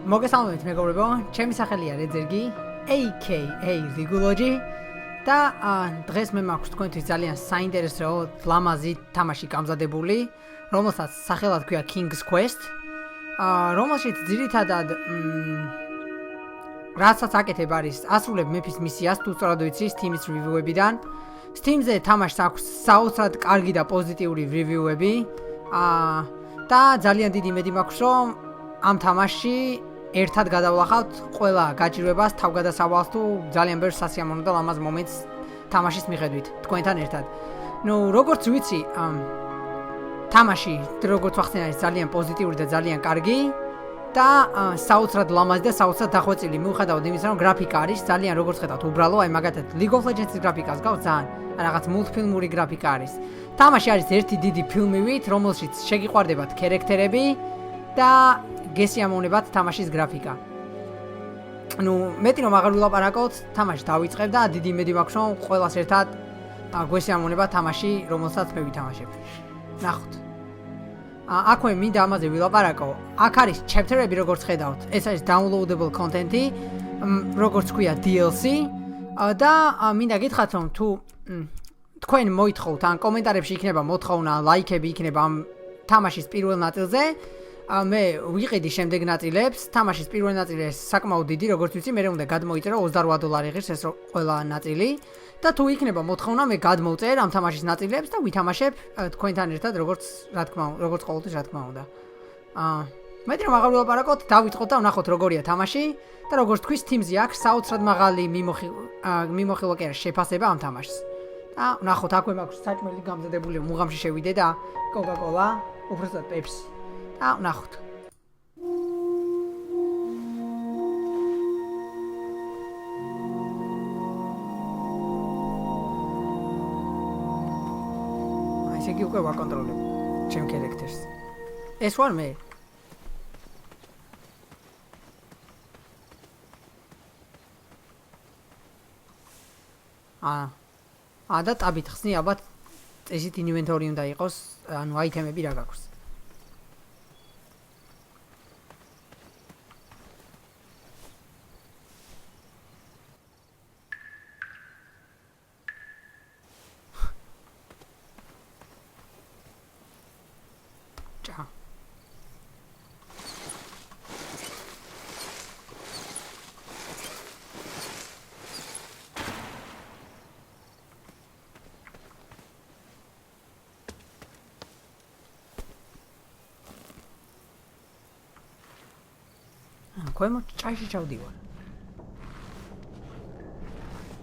მოგესალმებით მეგობრებო, ჩემი სახელია რეძერგი, aka რიგულოჯი და დღეს მე მაქვს თქვენთვის ძალიან საინტერესო ლამაზი თამაში გამზადებული, რომელსაც სახელად ქვია King's Quest, რომელშიც ძირითადად რასაც აკეთებ არის ასრულებ მეფის მისიას, თუ სწორად ვიცი Steam-ის review-ებიდან. Steam-ზე თამაშს აქვს საოცრად კარგი და პოზიტიური review-ები და ძალიან დიდი იმედი მაქვს, რომ ამ თამაშში ერთად გადავლახავთ ყველა გაჭირვებას, თავგადასავალს თუ ძალიან ბევრ სასიამოვნო და ლამაზ მომენტს თამაშის მიხედვით, თქვენთან ერთად. როგორც ვიცი, თამაში, როგორც ვახსენე, არის ძალიან პოზიტიური და ძალიან კარგი და საოცრად ლამაზი და საოცრად დახვეწილი, მიუხედავად იმისა, რომ გრაფიკა არის ძალიან როგორც ხედავთ, უბრალო, აი მაგათად League of Legends-ის გრაფიკას გავს ძალიან რაღაც მულტფილმური გრაფიკა არის. თამაში არის ერთი დიდი ფილმივით, რომელშიც შეგიყვარდებათ ქერექტერები და გესიამოვნებათ თამაშის გრაფიკა. მეტი რომ აღარ ვილაპარაკოთ, თამაში დავიწყებ და დიდი იმედი მაქვს, რომ ყველას ერთად გვესიამოვნება თამაში, რომელსაც მე ვითამაშებ. ნახოთ. აქვე მინდა ამაზე ვილაპარაკო. აქ არის chapter-ები, როგორც ხედავთ. ეს არის downloadable content-ი, როგორც ქვია DLC და მინდა გითხრათ, რომ თუ თქვენ მოითხოვთ ან კომენტარებში იქნება მოთხოვნა, ლაიქები იქნება ამ თამაშის პირველ ნაწილზე, მე ვიყიდი შემდეგ ნაწილებს, თამაშის პირველ ნაწილს საკმაოდ დიდი, როგორც ვიცი, მე უნდა გადმოიწერო $28 ღირს ეს ყველა ნაწილი და თუ იქნება მოთხოვნა, მე გადმოვწერ ამ თამაშის ნაწილებს და ვითამაშებ თქვენთან ერთად, როგორც ყოველთვის რა თქმა უნდა. მეტი რომ აღარ ვილაპარაკოთ, დავიწყოთ და ვნახოთ როგორია თამაში და როგორც თქვი Steam-ზე აქვს საოცრად მაღალი მიმოხილვა კი არა შეფასება ამ თამაშს. და ვნახოთ, აქვე მაქვს საჭმელი გამზადებული, მუღამში შევიდე და Coca-Cola, უბრალოდ Pepsi. ნახოთ. ესე იგი უკვე ვაკონტროლებ ჩემ ქერექტერს. ეს ვარ მე. და ტაბით ხსნი, ალბათ ესეთ ინვენტორი უნდა იყოს, ანუ აიტემები რა გაქვს.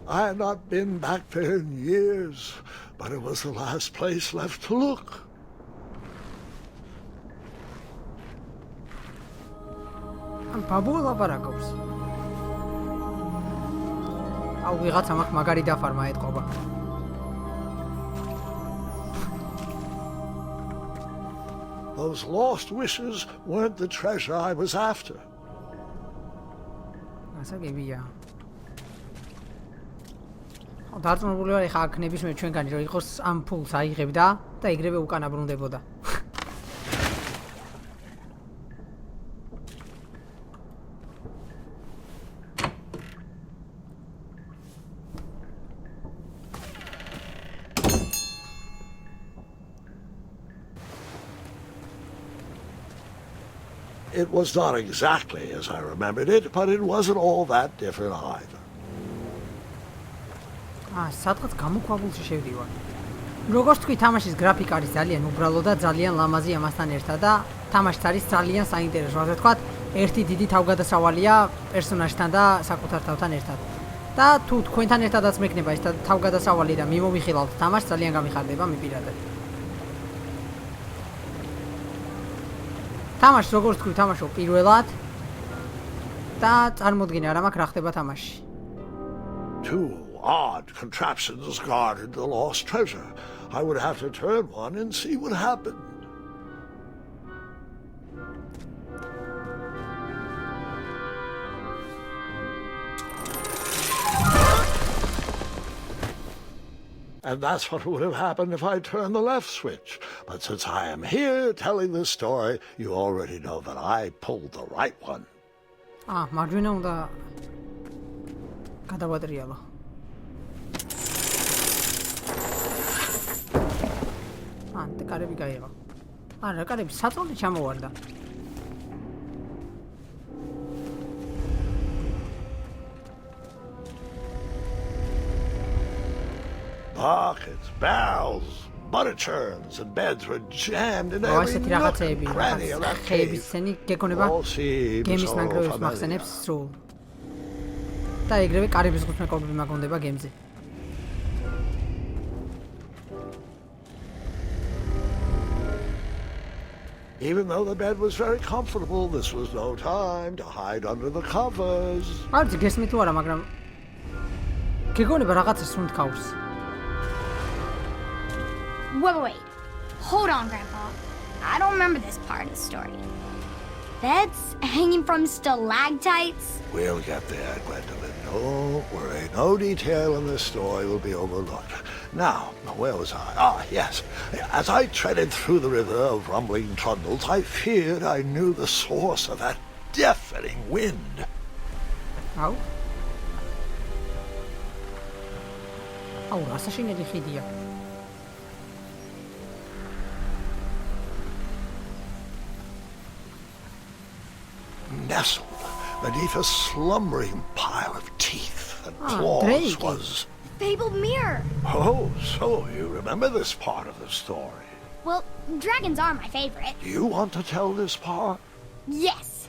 I had not been back there in years, but it was the last place left to look. ბაბულა პარაკობს. ვიღაცა მაგ მაგარი დაფარმა ეთყობა. Those lost wishes weren't the treasure I was after. ასაგებია. დარწმუნებული ვარ, ეხა აქ ნებისმიერ ჩვენგანი რომ იყოს ამ ფულს აიღებდა და ეგრევე უკან აბრუნდებოდა. It was not exactly as I remembered it, but it wasn't all that different either. სადღაც გამოქვაბულში შევდივარ. როგორც თქვი, თამაშის გრაფიკა არის ძალიან უბრალო და ძალიან ლამაზი ამასთან ერთად და თამაშიც არის ძალიან საინტერესო, ასე ვთქვათ, ერთი დიდი თავგადასავალია პერსონაჟთან და საკუთარ თავთან ერთად. და თუ თქვენთან ერთადაც მექნება ეს თავგადასავალი და მიმომიხილავთ თამაშს, ძალიან გამიხარდება მე პირადად. თამაშს როგორც თქვი, თამაშობ პირველად და წარმოდგენა რა მაქვს რა ხდება თამაში. Two odd contraptions guarded the lost treasure. I would have to turn one and see what happened. And that's what would have happened if I turned the left switch. But since I am here telling this story, you already know that I pulled the right one. მარჯვენა უნდა გადავატრიალო. ანტე კარები გაიღო. არა, კარები საწოლი ჩამოვარდა. Buckets, barrels, butter churns, and beds were jammed in every ესეთი nook რაღაცეები, and cranny of that ხეების cave. სცენი გეკონება All seems გემის so ნანგრევებს familiar. მახსენებს სრულ. და ეგრევე კარიბის ზღვის მეკობრები მაგონდება გემზე. Even though the bed was very comfortable, this was no time to hide under the covers. არ ვიცი გესმით თუ არა, მაგრამ გეკონება რაღაცას რომ თქავს. Wait. Hold on, Grandpa. I don't remember this part of the story. Beds hanging from stalactites? We'll get there, Gwendolyn. Don't worry. No detail in this story will be overlooked. Now, where was I? Yes. As I treaded through the river of rumbling trundles, I feared I knew the source of that deafening wind. აუ. აუ, რასაშინელი ხიდია. Nestled beneath a slumbering pile of teeth and claws Drake. was... Fabled mirror. Oh, so you remember this part of the story. Well, dragons are my favorite. Do you want to tell this part? Yes.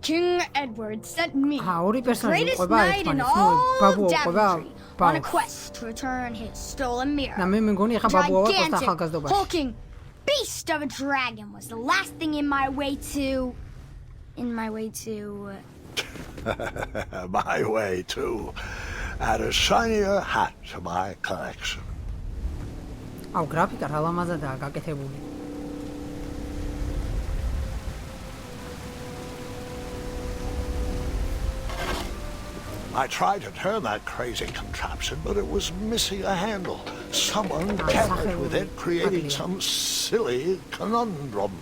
King Edward sent me, ორი the პერსონაჟი greatest ყვება knight in ერთმანეთს. all ბაბუა ყვება Daventry, on a ბავშვს. quest to return his stolen mirror. და მე მგონი ახლა ბაბუა ვარ პოსტ Gigantic, ახალგაზრდობაში. hulking beast of a dragon was the last thing in my way to... My way, too. Add a shinier hat to my collection. აუ, გრაფიკა რა ლამაზადაა გაკეთებული. I tried to turn that crazy contraption, but it was missing a handle. Someone tampered with it, creating some silly conundrum.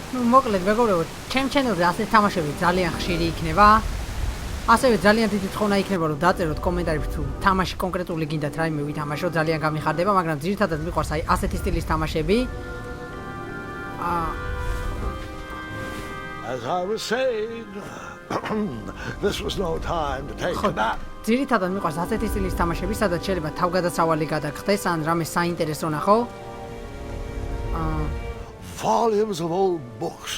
მოკლედ მეგობრებო, ჩემ ჩანელზე ასე თამაშები ძალიან ხშირი იქნება. ასევე ძალიან დიდი თხოვნა იქნება რომ დაწეროთ კომენტარებში თუ თამაში კონკრეტული გინდათ რაიმე ვითამაშო, ძალიან გამიხარდება, მაგრამ ძირითადად მიყვარს აი ასეთი სტილის თამაშები. As I was saying, this was no time to take a nap. ძირითადად მიყვარს ასეთი სტილის თამაშები, სადაც შეიძლება თავგადასავალი გადაგხდეს ან რამე საინტერესო ნახო. Volumes of old books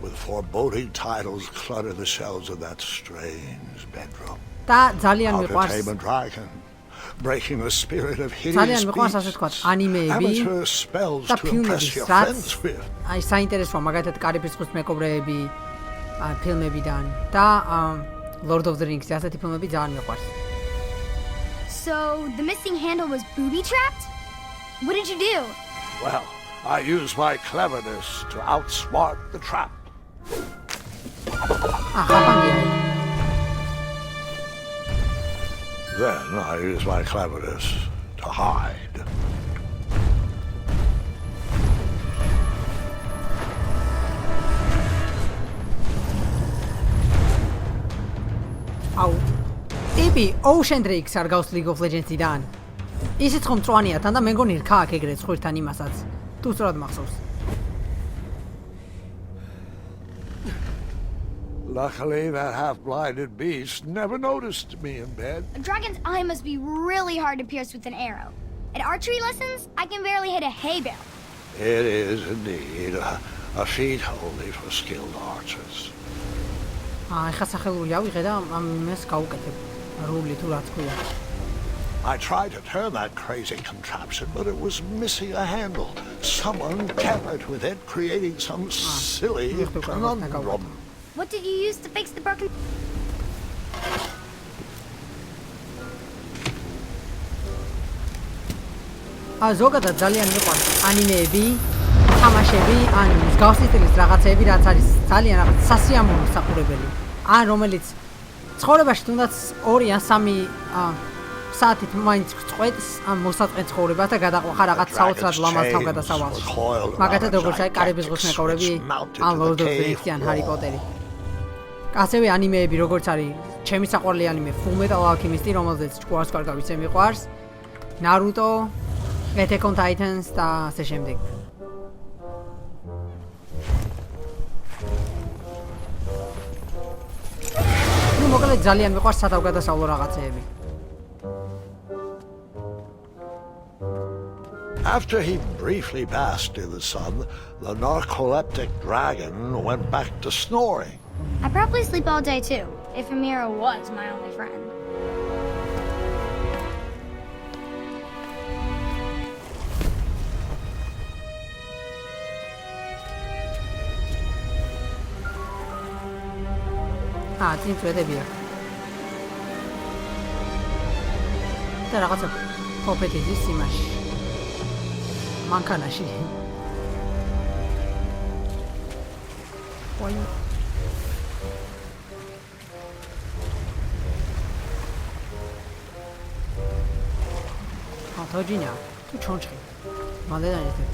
with foreboding titles clutter the shelves of that strange bedroom. და ძალიან How to მიყვარს Tame a Dragon, Breaking the Spirit of ძალიან Hideous მიყვარს ასე თქვა Beasts, ანიმეები Amateur spells და to impress ფილმები, your რაც friends with. აი საინტერესოა, მაგალითად კარიბის ზღვის მეკობრეები ფილმებიდან და Lord of the Rings ასეთი ფილმები ძალიან მიყვარს. So, the missing handle was booby-trapped? What did you do? Well, I used my cleverness to outsmart the trap. ხაფანგია. Then I used my cleverness to hide. აუ. ტიპი Ocean Drakes არ გავს League of Legends-დან. ისიც ხომ მწვანეა თან და მე მგონი რქა აქ ეგრეთ ხვირთან იმასაც. თუ სწორად მახსოვს. Luckily, that half-blinded beast never noticed me in bed. A dragon's eye must be really hard to pierce with an arrow. At archery lessons, I can barely hit a hay bale. It is indeed a feat only for skilled archers. ეხა სახელური ავიღე და ამას გავუკეთებ. რული თუ რაც ქვია. I tried to turn that crazy contraption, but it was missing a handle. Someone tampered with it, creating some silly conundrum. What did you use to fix the broken... ზოგადად ძალიან მიყვარს ანიმეები, თამაშები, ან მსგავსი სტილის რაღაცეები, რაც არის ძალიან რაღაც სასიამოვნო საყურებელი. ან რომელიც ცხოვრებაში თუნდაც 2 ან 3 საათით მაინც წყვეტს ამ მოსაწყენ ცხოვრებას და გადაყვახა რაღაც საოცრად ლამაზ თავგადასავალში. მაგათად როგორც აი კარიბის ზღვის მეკობრები ან Lord of the Rings ან Harry Potter-ი. ასევე ანიმეები როგორც არის ჩემი საყვარელი ანიმე Full Metal Alchemist, რომელზეც ჭკუას კარგად ვიცე მიყვარს. Naruto, Attack on Titans და ასე შემდეგ. ნუ მოკლედ ძალიან მიყვარს სათავგადასავლო რაღაცეები. After he briefly basked in the sun, the narcoleptic dragon went back to snoring. I probably sleep all day too, if Amira was my only friend. წინ წვედებია. და რაღაცა ფოფეტის იმაში. მანქანაში. ой. თოჯინა, თუ ჩონჩხი. მალე დაიწყეთ.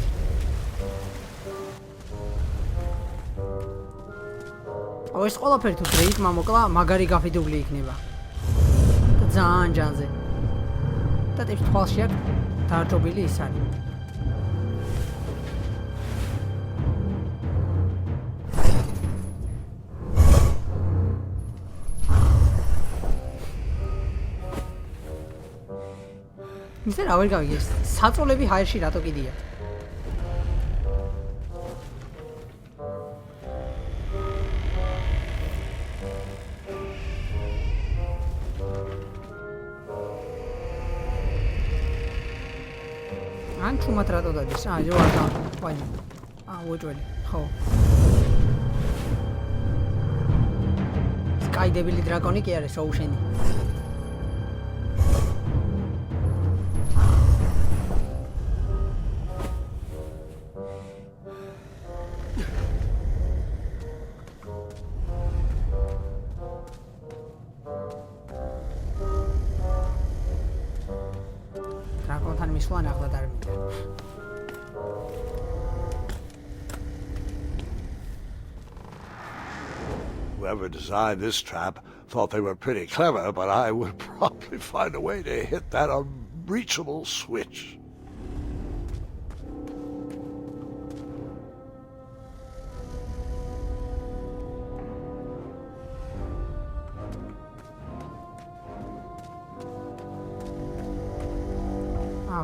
ეს ყველაფერი თუ დრეიკმა მოკლა, მაგარი გაფიდული იქნება. და ძალიან ჯანზე. და ტიპს თვალში აქვს დარჯობილი ის არის. ისე რა ვერ გავიგეს. საწოლები ჰაერში რატო კიდია? ან ჩუმად რატო დადის? ჯო არა. ვაი. უეჭველი. ხო. სკაიდებილი დრაკონი კი არის ოუშენი. დრაკონთან მისვლა ნახლა არ მინდა. Whoever designed this trap thought they were pretty clever, but I would probably find a way to hit that unreachable switch.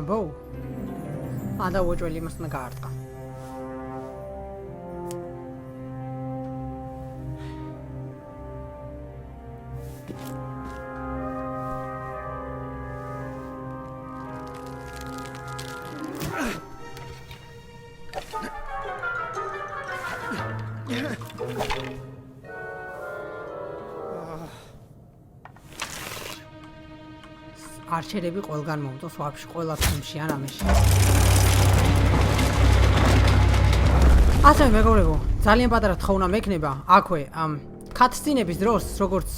ბო. და უეჭველი მას უნდა გაარტყა. არჩერები ყველგან მომწონს ვაფშე ყველა ფილმში ან ამაში. ასე მეგობრებო, ძალიან პატარა თხოვნა მექნება აქვე კატსცინების დროს, როგორც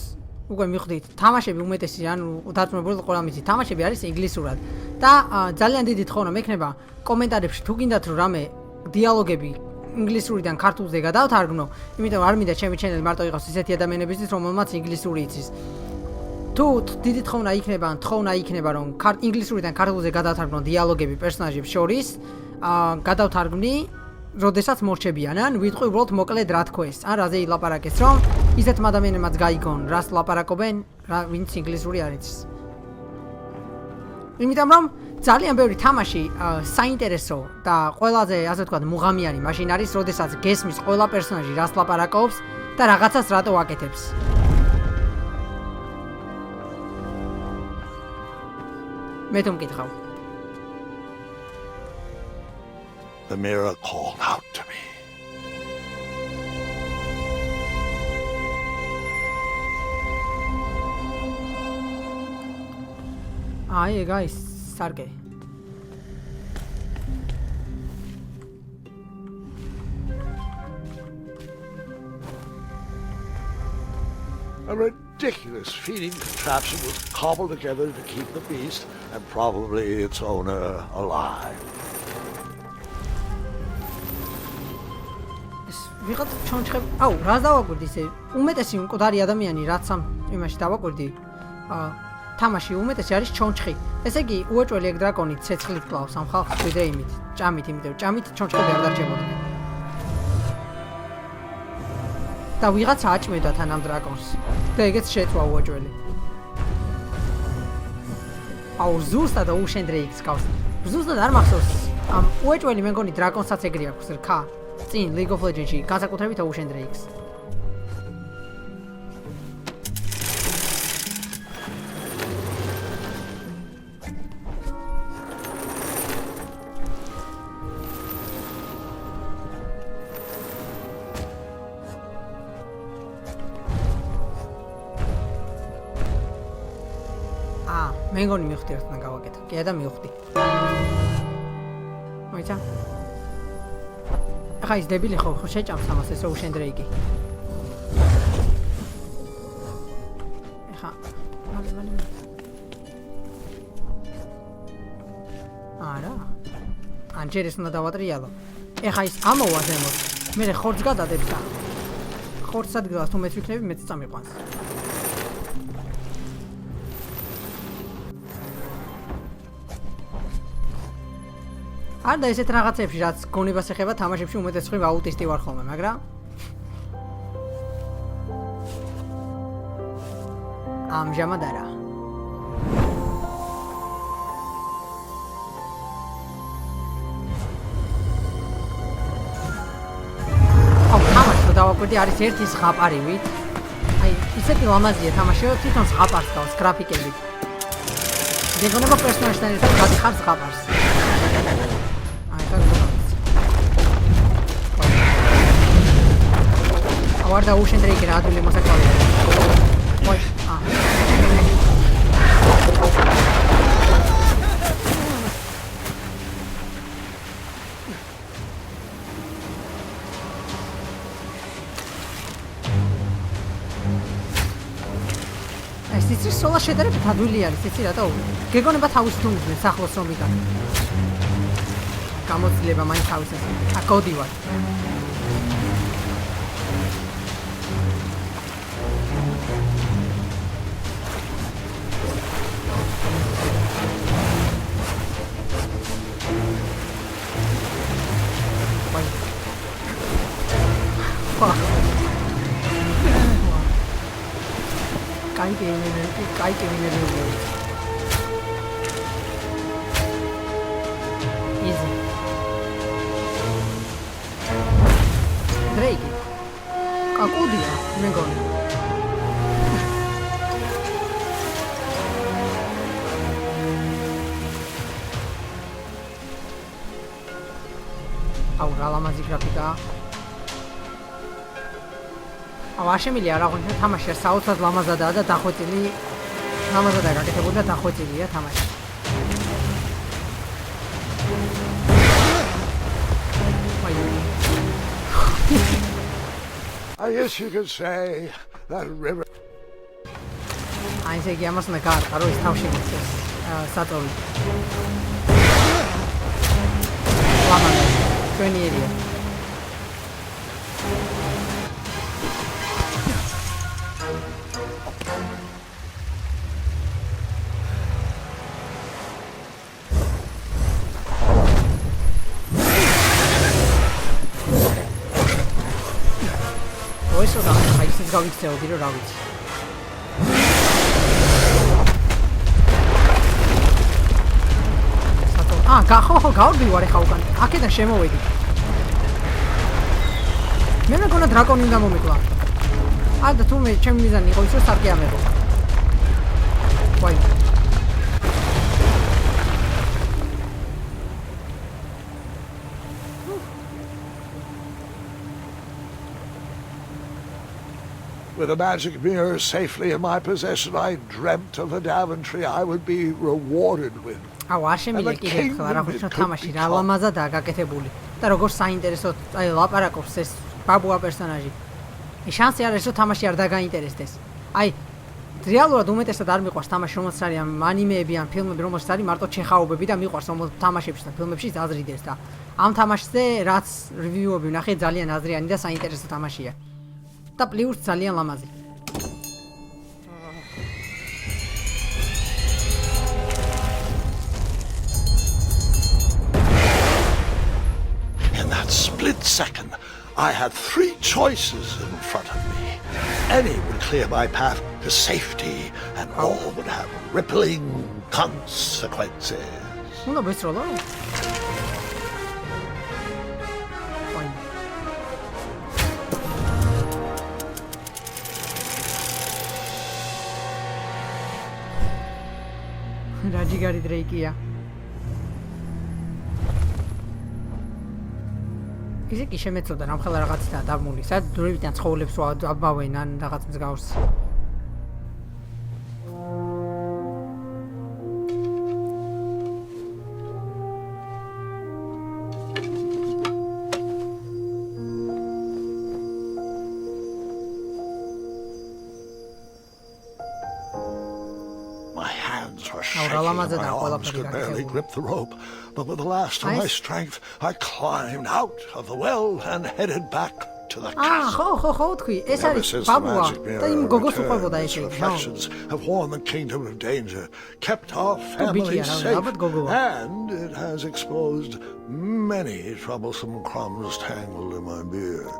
უკვე მიხვდით, თამაშები უმეტესი ან დაწმებულად ყველა მიცი, თამაშები არის ინგლისურად და ძალიან დიდი თხოვნა მექნება კომენტარებში თუ გინდათ რომ რამე დიალოგები ინგლისურიდან ქართულზე გადავთარგმნო, იმიტომ არ მინდა ჩემი ჩენელი მარტო იყოს ისეთი ადამიანებისთვის, რომელმაც ინგლისური იცის. თუ დიდი თხოვნა იქნება რომ ინგლისურიდან ქართულზე გადავთარგმნო დიალოგები პერსონაჟებს შორის, გადავთარგმნი, როდესაც მორჩებიან, ან ვიტყვი უბრალოდ მოკლედ რა თქოს, ან რაზე ილაპარაკეს, რომ ისეთმა ადამიანებმაც გაიგონ, რას ლაპარაკობენ, ვინც ინგლისური არ იცის. იმიტომ რომ ძალიან ბევრი თამაში საინტერესო და ყველაზე, ასე ვთქვათ, მუღამიანი მაშინ არის, როდესაც გესმის ყველა პერსონაჟი რას ლაპარაკობს და რაღაცას რატო აკეთებს. მე თუ მკითხავ. The mirror called out to me. Hey guys, sarke. I ridiculous feeding contraption was cobbled together to keep the beast and probably its owner alive. ვიღაც ჩონჩხები. აუ, რას დავაკვირდი ისე? უმეტესი მკვდარი ადამიანი რაც ამ იმაში დავაკვირდი. თამაში უმეტესი არის ჩონჩხი. ესე იგი, უეჭველი ეგ დრაკონი ცეცხლით კლავს ამ ხალხს ვიდრე იმით, ჭამით, იმიტომ რომ ჭამით ჩონჩხები არ დარჩებოდა. და ვიღაცა აჭმევდა თან ამ დრაკონს. და ეგეც შეწვა უეჭველი. აუ, ზუსტად უშენ დრეიქს გავს. ზუსტად არ მახსოვს. ამ უეჭველი მე მგონი დრაკონსაც ეგრე აქვს რქა. წინ League of Legends-ში განსაკუთრებით Ocean Drakes. მე მგონი მივხვდი ერთთან გავაკეთე. კი და მივხვდი. მოიცა? ახლა ის დებილი ხო შეჭამს ამას ეს Ocean Drake-ი. ახლა მალე. არა. ანჯერ ეს უნდა დავატრიალო. ახლა ის ამოვა ზემოთ. მე ხორცს გადადებ და ხორცს ადგილას თუ მეც ვიქნები მეც წამიყვანს. არ და ესეთ რაღაცებში რაც გონებას ეხება თამაშებში უმეტეს ხრი აუტისტი ვარ ხოლმე, მაგრამ ამჟამად არა. აუ, თამაში დავაკვირდი არის ერთი ზღაპარივით. აი, ისეთი ლამაზია თამაში, რომ თვითონ ზღაპარს გავს გრაფიკებით. გეგონება პერსონაჟთან ერთად გადიხარ ზღაპარს. Awar da Ocean Drake ra aduli mosakavida. Oi, ეს ის სოლა შედარებით ადვილი არის, იცი რატო? გეგონება თავის თუნდებს ახლოს რომ იგან. გამოძლება მაინც თავის ეს. კოდი ვარ. Kai ke vine de easy Drake kakodia me goni au ralamazi grafika ავაშემილი არ აღნიშნა თამაში საოცრად ლამაზადაა და დახვეწილი ლამაზადაა გაკეთებული და დახვეწილია თამაში. I guess you could say that river. აი ესე იგი ამას უნდა გაარტყა რომ ის თავში მიცეს საწოლი. ლამაზი ჩვენი ერია. გავიქცეოდი რომ რა ვიცი. ხო, გავდივარ ახლა უკან. აქედან შემოვედი. მე მეგონა დრაკონი უნდა მომეკლა. და თუ მე ჩემი მიზანი იყო ის რომ სარკე ამეღო. ვაი. With a magic mirror safely in my possession, I dreamt of a Daventry I would be rewarded with. აუ, არ შემიძლია კიდე ერთხელ რა ხუჩნო თამაში რა ლამაზადაა გაკეთებული და როგორ საინტერესო აი ლაპარაკობს ეს ბაბუა პერსონაჟი. შანსი არ არის რომ თამაში არ დაგაინტერესდეს. აი, რეალურად უმეტესად არ მიყვარს თამაში, რომელსაც არის ანიმეები ან ფილმები, რომელსაც არის მარტო ჩეხაობები და მიყვარს თამაშებში და ფილმებში აზრიდეს და ამ თამაშზე რაც რევიუები ვნახე ძალიან აზრიანი და საინტერესო თამაშია. და პლუს ძალიან ლამაზი. In that split second, I had 3 choices in front of me. Any would clear my path to safety, and all would have rippling consequences. უნდა ვესროლო? რაჯიგარი დრეიკია. ისე კი შემეწოდა რამხელა რაღაციდან დამული. სად დურებიდან ცხოველებს აბავენ ან რაღაც მსგავს. My hands were shaking, my arms could barely grip the rope, but with the last of my strength, I climbed out of the well and headed back to the castle. ხო, თქვი, ეს Ever არის since the ბაბუა magic და იმ mirror გოგოს returned, უყვებოდა its ესე. reflections have warned the kingdom of danger, kept our family safe, and it has exposed many troublesome crumbs tangled in my beard.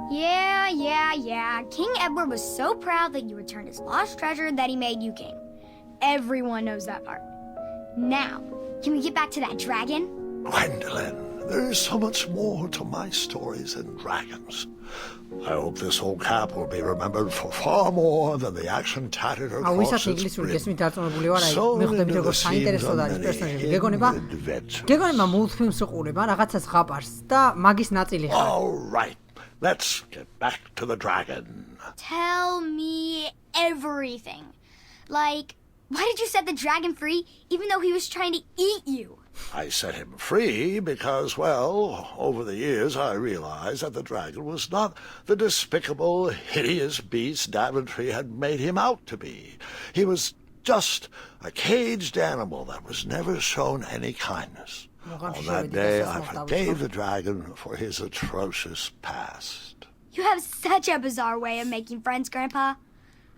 Yeah. King Edward was so proud that you returned his lost treasure that he made you king. Everyone knows that part. Now, can we get back to that dragon? Gwendolyn, there is so much more to my stories than dragons. I hope this old cap will be remembered for far more than the action tattered across its ინგლისური brim. გესმით დარწმუნებული ვარ, აი Sewn მე ხვდები into the როგორ საინტერესო seams და of არის many პერსონაჟები. hidden გეგონება adventures. მულტფილმს უყურებ, რაღაცას ღაპარს და მაგის ნაწილი ხარ. All right, let's get back to the dragon. Tell me everything. Like, why did you set the dragon free even though he was trying to eat you? I set him free because, well, over the years I realized that the dragon was not the despicable, hideous beast Daventry had made him out to be. He was just a caged animal that was never shown any kindness. On that day, I forgave the dragon for his atrocious past. You have such a bizarre way of making friends, Grandpa.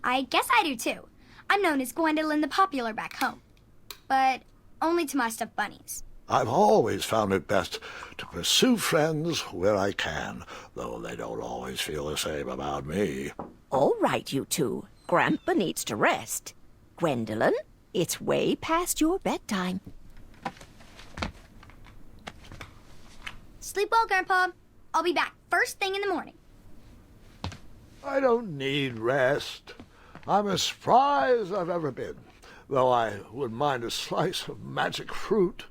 I guess I do too. I'm known as Gwendolyn the Popular back home. But only to my stuffed bunnies. I've always found it best to pursue friends where I can, though they don't always feel the same about me. All right, you two. Grandpa needs to rest. Gwendolyn, it's way past your bedtime. Sleep well, Grandpa. I'll be back first thing in the morning. I don't need rest. I'm as spry as I've ever been, though I wouldn't mind a slice of magic fruit.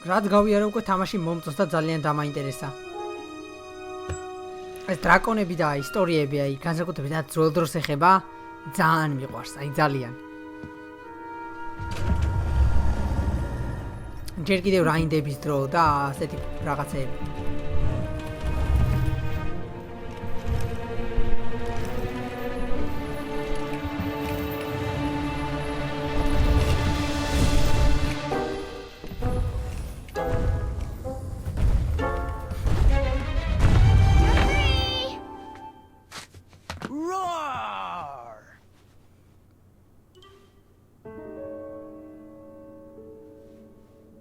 რაც გავიარა უკვე თამაში მომწონს და ძალიან დამაინტერესა. ეს დრაკონები და ისტორიები, აი განსაკუთრებით რაც ძველ დროს ეხება, ძალიან მიყვარს, აი ძალიან. ჯერ კიდევ რაინდების დრო და ასეთი რაღაცეები.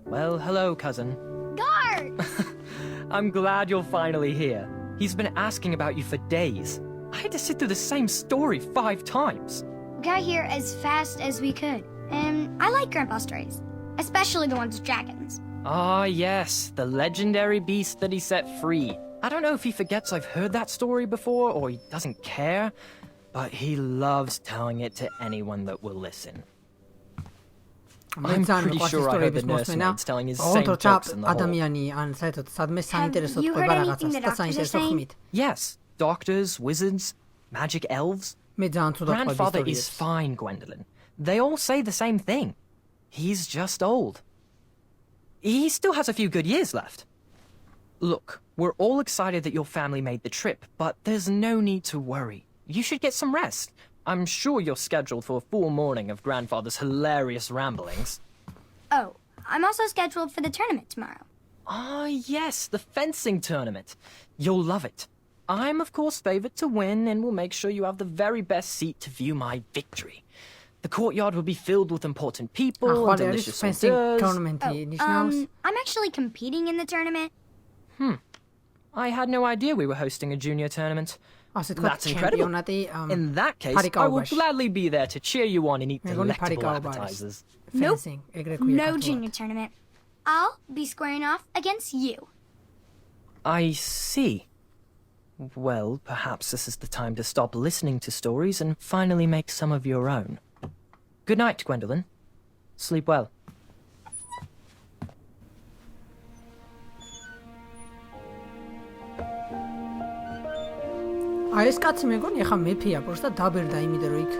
Well, hello, cousin. Guard! I'm glad you're finally here. He's been asking about you for days. I had to sit through the same story 5 times. We got here as fast as we could. And I like Grandpa's stories. Especially the ones with dragons. Ah, yes, the legendary beast that he set free. I don't know if he forgets I've heard that story before or he doesn't care, but he loves telling it to anyone that will listen. I'm pretty sure I heard the nursemaids telling his same jokes in the hall. ადამიანი ან საერთოდ სადმე საინტერესო you თქვა heard რაღაცას anything the და doctors are საინტერესო saying? ხმით. Yes, doctors, wizards, magic elves. მე ძალიან ცუდა თქვა Grandfather is ისტორიებს. fine, Gwendolyn. They all say the same thing. He's just old. He still has a few good years left. Look, We're all excited that your family made the trip, but there's no need to worry. You should get some rest. I'm sure you're scheduled for a full morning of Grandfather's hilarious ramblings. Oh, I'm also scheduled for the tournament tomorrow. Ah, yes, the fencing tournament. You'll love it. I'm, of course, favored to win, and will make sure you have the very best seat to view my victory. The courtyard will be filled with important people and delicious fencing hors tournament I'm actually competing in the tournament. I had no idea we were hosting a junior tournament. That's incredible. In that case, I will gladly be there to cheer you on and eat delectable appetizers. Nope. fencing. No junior tournament. I'll be squaring off against you. I see. Well, perhaps this is the time to stop listening to stories and finally make some of your own. Good night, Gwendolyn. Sleep well. ეს კაცი მეგონი ახლა მეფეა, просто დაბერდა იმიდან რომ იქ.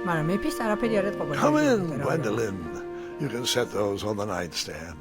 მაგრამ მეფის არაფერი არ ეთყობა. Come in, Gwendolyn. You can set those on the nightstand.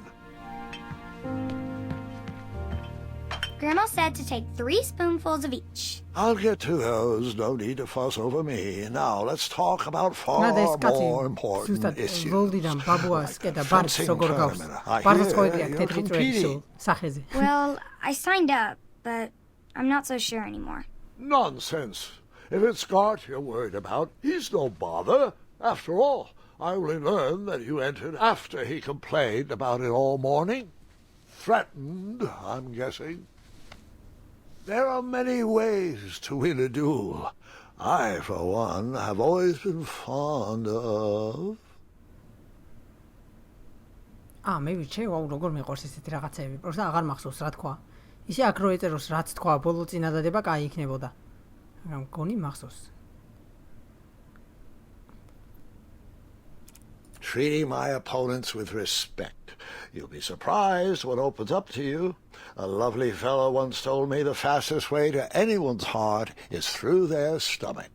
Grandma said to take 3 spoonfuls of each. I'll get to those. No need to fuss over me. Now, let's talk about far more important issues. ვოლდიდან ბაბუას კედა ბარს როგორ გავს. ბარს ყოიდია თეთრი წვერი სახეზე. Well, I signed up, but I'm not so sure anymore. Nonsense. If it's Scott you're worried about, he's no bother. After all, I only learned that you entered after he complained about it all morning. Threatened, I'm guessing. There are many ways to win a duel. I, for one, have always been fond of... მე ვიცი, როგორ მეყურს ესეთი რაღაცები. просто აღარ მახსოვს რა თქვა. ისე აქ რო ეწეროს რაც თქვა, ბოლო წინადადება კაი იქნებოდა. მაგრამ გონი მახსოვს. Treating my opponents with respect. You'll be surprised what opens up to you. A lovely fellow once told me the fastest way to anyone's heart is through their stomach.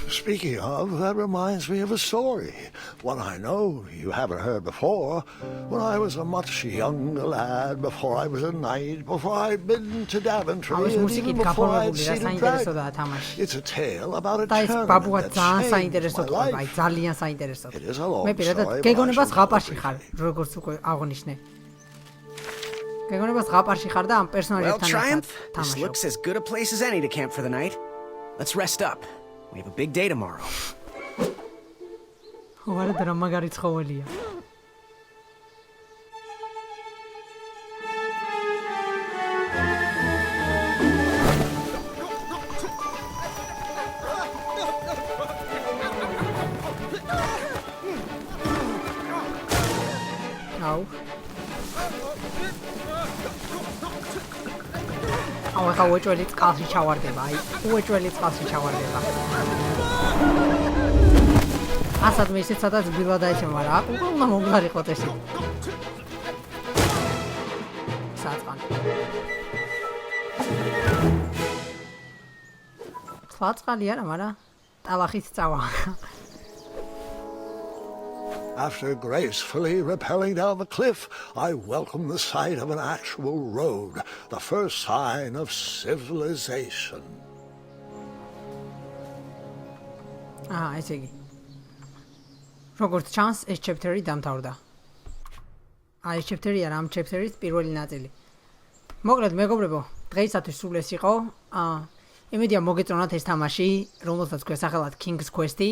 Speaking of, that reminds me of a story. One I know you haven't heard before. When I was a much younger lad, before I was a knight, before I'd been to Daventry, and even before I'd seen a dragon. It's a tale about a tournament that changed my life. It is a long story, გეგონებას ღაპარში ხარ, როგორც უკვე აღნიშნე. გეგონებას ღაპარში ხარ და ამ პერსონაჟებთან ერთად თამაშობ. This looks as good a place as any to camp for the night. Let's rest up. We have a big day tomorrow. ვარა და რა მაგარი ცხოველია. აუ. ახლა უეჭველი წყალში ჩავარდება, უეჭველი წყალში ჩავარდება. ასად მე ისეთ სადაც ბილა დაეცემა, მაგრამ უკვე უნდა მომგლარიყოთ ესე. საწყალი. საწყალი არა, მაგრამ ტალახით წავა. After gracefully rappelling down the cliff, I welcomed the sight of an actual road, the first sign of civilization. ესე იგი. როგორც ჩანს, ეს chapter-ი დამთავრდა. ეს chapter-ი არა, ამ chapter-ის პირველი ნაწილი. მოკლედ, მეგობრებო, დღეისათვის სულ ეს იყო. იმედია მოგეწონათ ეს თამაში, რომელსაც გვესახელად King's Quest-ი.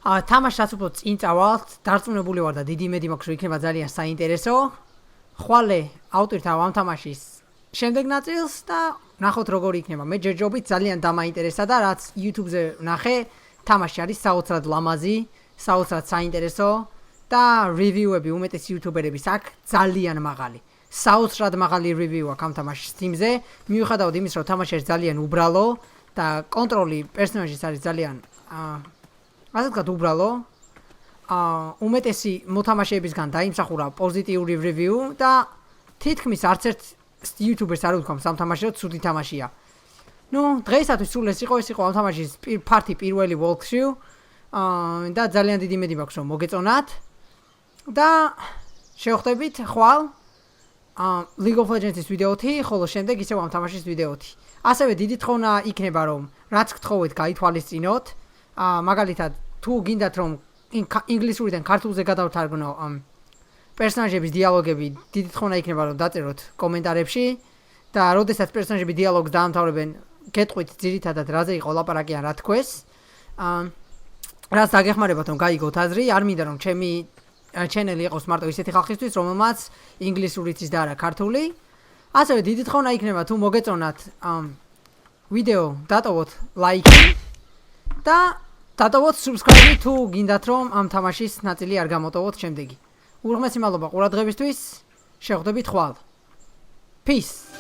თამაშს უფრო წინ წავალთ, დარწმუნებული ვარ და დიდი იმედი მაქვს, რომ იქნება ძალიან საინტერესო. ხვალე ავტორთან ამ თამაშის შემდეგ ნაწილს და ნახოთ როგორი იქნება. მე ჯერჯერობით ძალიან დამაინტერესა და რაც YouTube-ზე ვნახე, თამაში არის საოცრად ლამაზი, საოცრად საინტერესო და review-ები უმეტეს YouTuber-ების აქვს ძალიან მაღალი. საოცრად მაღალი review აქვს ამ თამაშის Steam-ზე. მიუხედავად იმის, რომ თამაში არის ძალიან უბრალო და კონტროლი პერსონაჟის არის ძალიან ასე ვთქვათ, უბრალო. უმეტესი მოთამაშეებისგან დაიმსახურა პოზიტიური review და თითქმის არც ერთ YouTuber-ს არ ვთქვამს ამ თამაშს, რომ ცუდი თამაშია. ნუ, დღეისათვის სულ ეს იყო ამ თამაშის ფართი პირველი walkthrough. და ძალიან დიდი იმედი მაქვს, რომ მოგეწონათ. და შევხვდებით ხვალ League of Legends-ის ვიდეოთი, ხოლო შემდეგ ისევ ამ თამაშის ვიდეოთი. ასევე დიდი თხოვნა იქნება, რომ რაც გთხოვეთ, გაითვალისწინოთ. მაგალითად, თუ გინდათ, რომ ინგლისურიდან ქართულზე გადავთარგმნო პერსონაჟების დიალოგები, დიდი თხოვნა იქნება, რომ დაწეროთ კომენტარებში და როდესაც პერსონაჟები დიალოგს დაამთავრებენ, გეტყვით ძირითადად რაზე იყო ლაპარაკი ან რა თქვეს. რაც დაგეხმარებათ, რომ გაიგოთ აზრი, არ მინდა რომ ჩემი channel იყოს მარტო ისეთი ხალხისთვის, რომელმაც ინგლისურიც ის და არა ქართული. ასევე დიდი თხოვნა იქნება თუ მოგეწონათ ვიდეო დატოვოთ ლაიქი და დატოვოთ subscribe თუ გინდათ რომ ამ თამაშის ნაწილი არ გამოტოვოთ შემდეგი. უღრმესი მადლობა ყურადღებისთვის. შევხვდებით ხვალ. Peace.